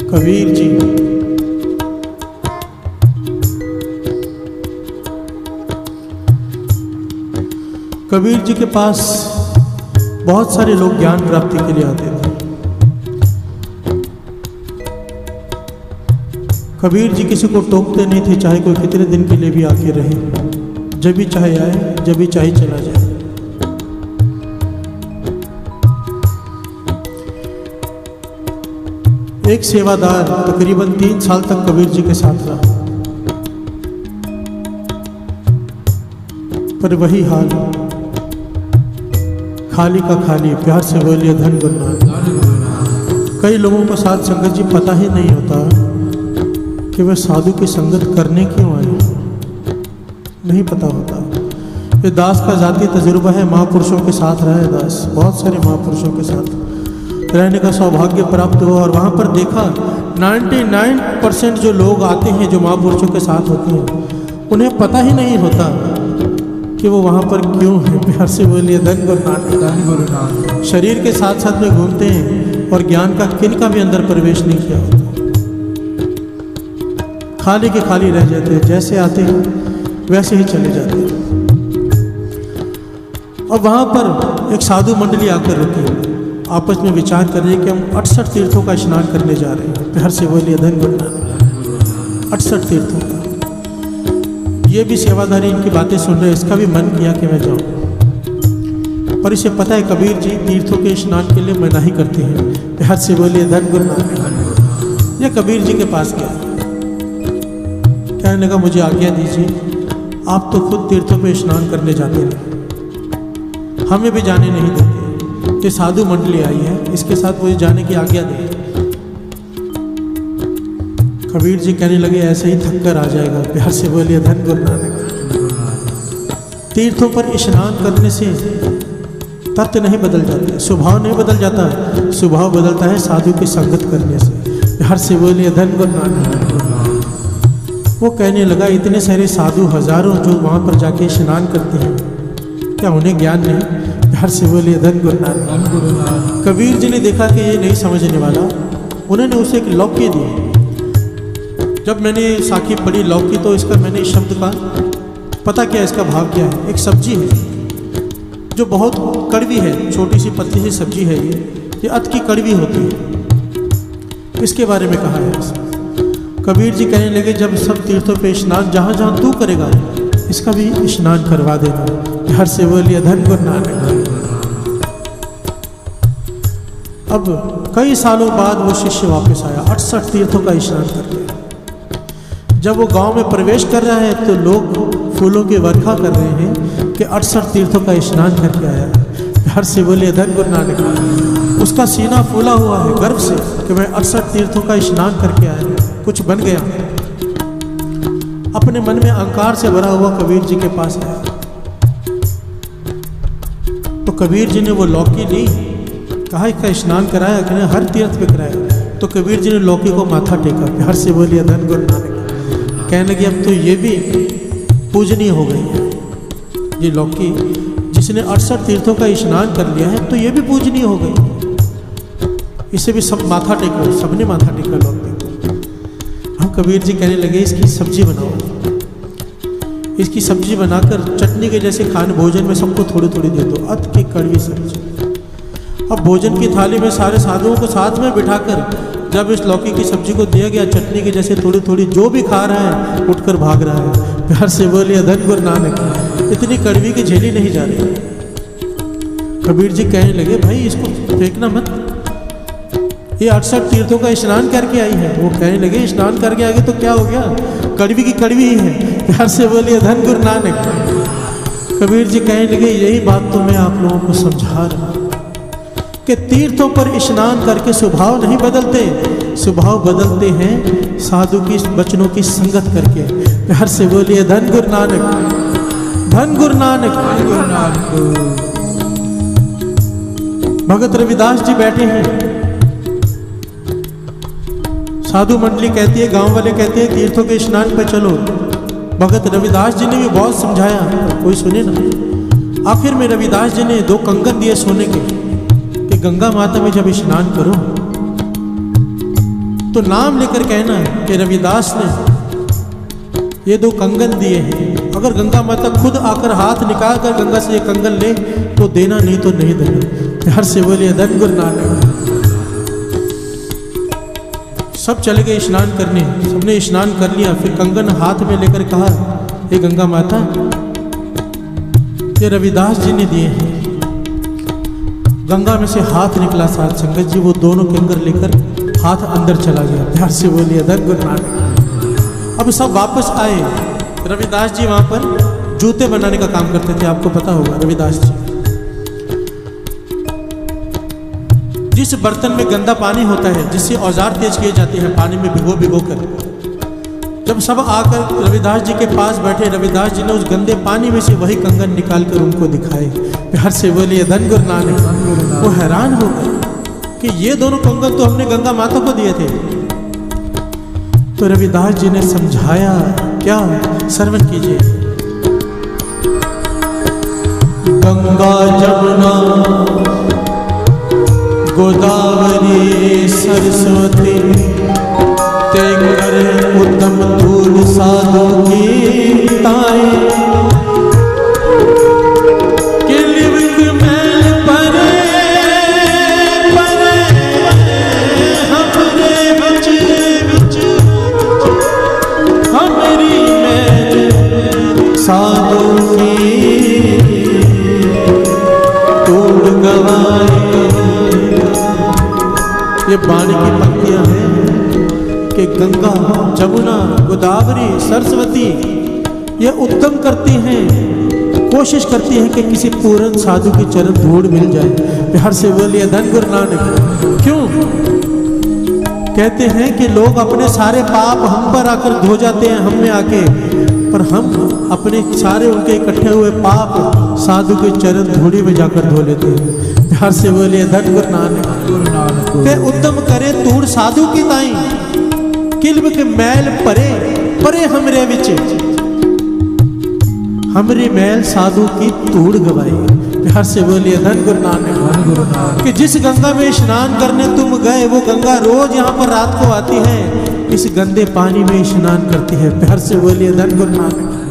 कबीर जी कबीर जी के पास बहुत सारे लोग ज्ञान प्राप्ति के लिए आते थे। कबीर जी किसी को टोकते नहीं थे, चाहे कोई कितने दिन के लिए भी आके रहे, जब भी चाहे आए, जब भी चाहे चला जाए। एक सेवादार तकरीबन 3 साल तक कबीर जी के साथ रहा, पर वही हाल, खाली का खाली। प्यार से बोलिए धन गुरु नानक। कई लोगों को साथ संगत जी पता ही नहीं होता कि वे साधु की संगत करने क्यों आए, नहीं पता होता। ये दास का जाती तजुर्बा है, महापुरुषों के साथ रहा है दास, बहुत सारे महापुरुषों के साथ रहने का सौभाग्य प्राप्त हुआ, और वहाँ पर देखा 99% जो लोग आते हैं, जो महापुरुषों के साथ होते हैं, उन्हें पता ही नहीं होता कि वो वहाँ पर क्यों है। प्यार से बोलिए धन गुरु नानक। शरीर के साथ साथ में घूमते हैं और ज्ञान का किन का भी अंदर प्रवेश नहीं किया होता, खाली के खाली रह जाते हैं, जैसे आते हैं वैसे ही चले जाते हैं। और वहाँ पर एक साधु मंडली आकर रुकी, आपस में विचार कर रहे हैं कि हम 68 तीर्थों का स्नान करने जा रहे हैं। प्यार से बोलिए धन गुरु नानक। 68 तीर्थों का। ये भी सेवादारी इनकी बातें सुन रहे, इसका भी मन किया कि मैं जाऊं, पर इसे पता है कबीर जी तीर्थों के स्नान के लिए मनाही करते हैं। प्यार से बोलिए धन गुरु नानक। ये कबीर जी के पास गया, कहने लगा मुझे आज्ञा दीजिए, आप तो खुद तीर्थों पे स्नान करने जाते हैं, हमें भी जाने नहीं देते। ये साधु मंडली आई है, इसके साथ मुझे जाने की आज्ञा दे। कबीर जी कहने लगे ऐसे ही थक कर आ जाएगा। प्यार से बोलिए धन गुरु नानक। तीर्थों पर स्नान करने से तत्व नहीं बदल जाते, स्वभाव नहीं बदल जाता, स्वभाव बदलता है साधु की संगत करने से। प्यार से बोलिए धन गुरु नानक। वो कहने लगा इतने सारे साधु हजारों जो वहाँ पर जाके स्नान करते हैं, क्या उन्हें ज्ञान नहीं? प्यार से बोलिए धन गुरु नानक। कबीर जी ने देखा कि ये नहीं समझने वाला, उन्होंने उसे एक लौकी दी। जब मैंने साखी पढ़ी लौकी, तो इसका मैंने इस शब्द का पता किया, इसका भाव क्या है। एक सब्जी है जो बहुत कड़वी है, छोटी सी पतली सी सब्जी है, ये अति की कड़वी होती है, इसके बारे में कहा है। कबीर जी कहने लगे जब सब तीर्थों पे स्नान जहाँ जहाँ तू करेगा, इसका भी स्नान करवा देना। प्यार से बोलिए धन गुरु नानक। अब कई सालों बाद वो शिष्य वापस आया 68 तीर्थों का स्नान करके। जब वो गांव में प्रवेश कर रहा है तो लोग फूलों की वर्षा कर रहे हैं कि 68 तीर्थों का स्नान करके आया। प्यार से बोलिए धन गुरु नानक। उसका सीना फूला हुआ है गर्व से कि मैं 68 तीर्थों का स्नान करके आया, कुछ बन गया। अपने मन में अहंकार से भरा हुआ कबीर जी के पास आया, तो कबीर जी ने वो लौकी ली, कहा इसका स्नान कराया, कहने हर तीर्थ पे कराया। तो कबीर जी ने लौकी को माथा टेका। प्यार से बोलिए धन गुरु नानक। कहने लगे अब तो ये भी पूजनीय हो गई है, ये लौकी जिसने 68 तीर्थों का स्नान कर लिया है, तो ये भी पूजनीय हो गई, इसे भी सब माथा टेको। सबने माथा टेका लौकी को। हम कबीर जी कहने लगे इसकी सब्जी बनाओ, इसकी सब्जी बनाकर चटनी के जैसे खाने भोजन में सबको थोड़ी थोड़ी दे दो, अति की कड़वी सब्जी। अब भोजन की थाली में सारे साधुओं को साथ में बिठाकर जब इस लौकी की सब्जी को दिया गया, चटनी के जैसे थोड़ी थोड़ी, जो भी खा रहा है उठकर भाग रहा है। प्यार से बोलिए धन गुरु नानक। इतनी कड़वी की झेली नहीं जा रही। कबीर जी कहने लगे भाई इसको फेंकना मत, ये 68 तीर्थों का स्नान करके आई है। वो कहने लगे स्नान करके आ गए तो क्या हो गया, कड़वी की कड़वी ही है। प्यार से बोलिए धन गुरु नानक। कबीर जी कहने लगे यही बात तो मैं आप लोगों को समझा रहा हूँ कि तीर्थों पर स्नान करके स्वभाव नहीं बदलते, स्वभाव बदलते हैं साधु की वचनों की संगत करके। प्यार से बोलिए धन गुरु नानक। धन गुरु नानक। भगत रविदास जी बैठे हैं, साधु मंडली कहती है, गांव वाले कहते हैं तीर्थों के स्नान पे चलो। भगत रविदास जी ने भी बहुत समझाया, कोई सुने ना। आखिर में रविदास जी ने 2 कंगन दिए सोने के कि गंगा माता में जब स्नान करो तो नाम लेकर कहना कि रविदास ने ये 2 कंगन दिए हैं, अगर गंगा माता खुद आकर हाथ निकाल कर गंगा से ये कंगन ले तो देना, नहीं तो नहीं देना। हर से बोलिए धन गुरु नानक। सब चले गए स्नान करने, सबने स्नान कर लिया। फिर कंगन हाथ में लेकर कहा, हे गंगा माता, ये रविदास जी ने दिए हैं। गंगा में से हाथ निकला साथ संगत जी, वो दोनों कंगन लेकर हाथ अंदर चला गया। प्यार से बोलिए धन गुरु नानक। अब सब वापस आए। रविदास जी वहां पर जूते बनाने का काम करते थे, आपको पता होगा। रविदास जी जिस बर्तन में गंदा पानी होता है, जिससे औजार तेज किए जाते हैं पानी में भिगो भिगो कर, जब सब आकर रविदास जी के पास बैठे, रविदास जी ने उस गंदे पानी में से वही कंगन निकाल कर उनको दिखाए। प्यार से बोलिए धन गुरु नानक। वो हैरान हो गए कि ये दोनों कंगन तो हमने गंगा माता को दिए थे। तो रविदास जी ने समझाया, क्या? श्रवण कीजिए। गंगा जमुना गोदावरी सरस्वती ते करे उत्तम धूल साधु की ताई, किलिविक मैल परे परे हमरे बिच बिच, हमरी मैल साधु की तोड़ गवाई। ये बाणी की पंक्तियां हैं कि गंगा जमुना गोदावरी सरस्वती ये उत्तम करती हैं, कोशिश करती हैं कि किसी पूर्ण साधु की चरण धूल मिल जाए। प्यार से बोलिए धन गुरु नानक। क्यों? कहते हैं कि लोग अपने सारे पाप हम पर आकर धो जाते हैं, हम में आके, पर हम अपने सारे उनके इकट्ठे हुए पाप साधु के चरण धूड़ी में जाकर धो लेते हैं। प्यार से बोलिए धन गुरु नानक। ते उत्तम करे तूड़ साधु की ताई, किल्ब के मैल परे परे हमरे विच, हमरी मैल साधु की तूड़ गवाई। प्यार से बोलिए धन गुरु नानक। कि जिस गंगा में स्नान करने तुम गए, वो गंगा रोज यहाँ पर रात को आती है, इस गंदे पानी में स्नान करती है। प्यार से बोलिए धन गुरु नानक।